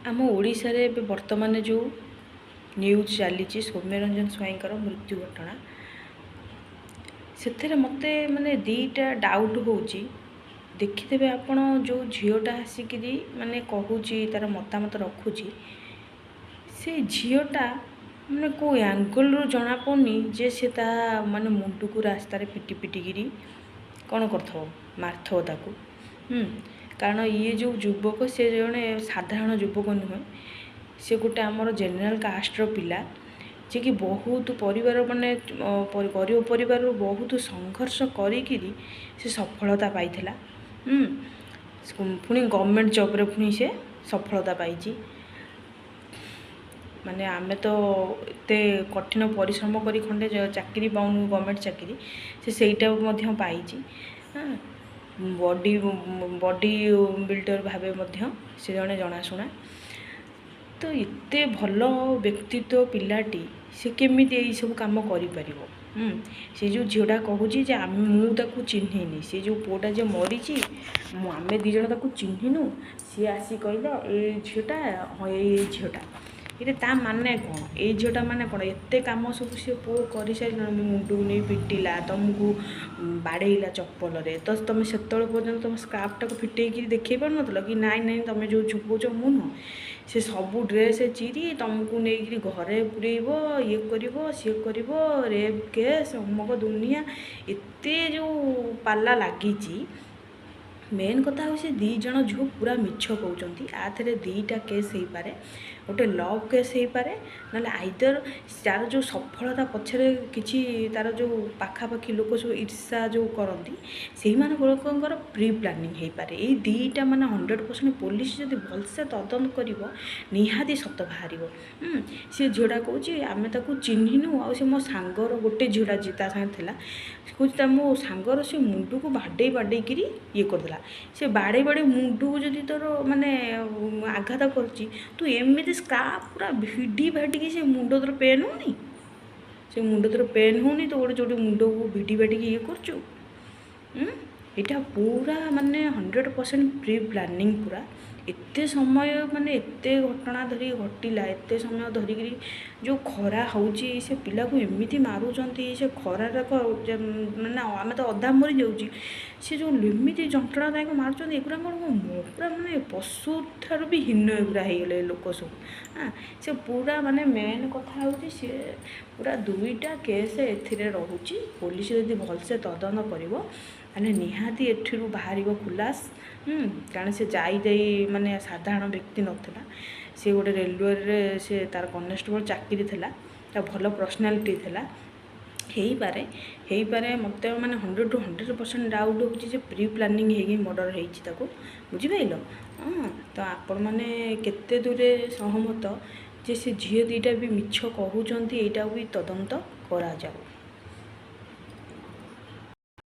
आम ओडिशा रे वर्तमान जो न्यूज चली सौम्यरंजन स्वाईंकर मृत्यु घटना से मत माने दीटा डाउट हो देखिथे आपण जो झीटा आसिक माने कहूँ तार मतामत रखुची से झीटा माने को एंगल रू जना पड़नी जे से माने मुंडू को रास्तार पिटी पिटिकी कौन कर मारथो ताकू कारण ये जो युवक से जड़े साधारण युवक नुहे से गोटे आमर जेनेल कास्टर पिला जे कि बहुत परिवार माने गरीब परिवार बहुत संघर्ष करी से सफलता पाई पुणी गवर्नमेंट जॉब रे पुणी से सफलता पाई माने आमे तो एते कठिन परिश्रम करी खंडे चाकरी पाऊनु गवर्नमेंट चाकरी से सेटा मध्य पाई बॉडी बिल्डर भावे मध्य से जड़े जनाशुना तो एते भल व्यक्तित्व पिलाटी से केमी सब कम कर से जो झीटा कहूँ मुझे चिन्हनी से जो पुआटा जो मरी आम दिज चिन्हनु सी आसी कहला ये झीटा हाँ ये झीटा ये माने कौन ये झीटा माने कौन एत कम सब सी पु कर सारे मुंडू नहीं पिटिला तुमको बाड़ेला चप्पल तो तुम से पर्यटन तुम स्कार्फटा को फिटेक देखे पार ना कि नाई नाई तुम जो झुकुच मुह से सबू ड्रेस चिरी तुमको नहीं घरे पुरेब ये कर सी कर रेप केस अमुक दुनिया एते जो पाला लगी मेन कथा हूँ से दी जन झील पूरा मिछ कहते आथे दीटा केस हो पारे गोटे लव केस हो पारे ना आईदर तार जो सफलता पछरे किसी तार जो पाखापाखि लोक सब ईर्षा जो करती से लोकर प्री प्लानिंग हो पारे ये दीटा माने 100% पुलिस जब भलसे तदंत कर निहाती सत बाहर सी झीटा कौच आम चिन्हनु आ मो सांगर गोटे झीटा जीता सागे कौच मो सांगर से मुंडू को बाडे बाडेक ये करदेला से बाड़े बाड़े मुंडू को जदि तोर माने आघात कर तू एमती स्कार्फ पूरा भिडी भाटिकी से मुंड तोर पेन होनी से मुंड तोर पेन होनी तो गोटे जो मुंड को भिडी भाटिकी ये कर यहाँ पूरा माने 100% प्री प्लानिंग पूरा एते समय माने एते घटना धरी घटिला एते समय धरिकी जो खरा होची से पिला को एमती मारुचंती से खरा माने आम तो अधा मरी जाऊँगी से जो एमती जंत्रणा मार्च एगुरा पूरा माने पशु ठार भी हीन एगुरा हो लोक सब हाँ से पूरा माने मेन कथा होची से पूरा दुईटा केस एथिरे रहुची पुलिस यदि भलसे तदंत करिवो माने निहाती एठिरु बाहर खुलास कारण से जाई माने साधारण व्यक्ति नथिला से गोटे रेलवे से तार कनेस्टेबल चाकरी थिला ता भल पर्सनालीटी थिला हो पारे मत मैंने 100 to 100% डाउट हो प्री प्लानिंग हो मर्डर हो बुझिपाल हाँ तो आपण मैंने केते दूरे सहमत जे से झील दीटा भी मिछ कहते यहाँ भी तदंत करा जाऊ।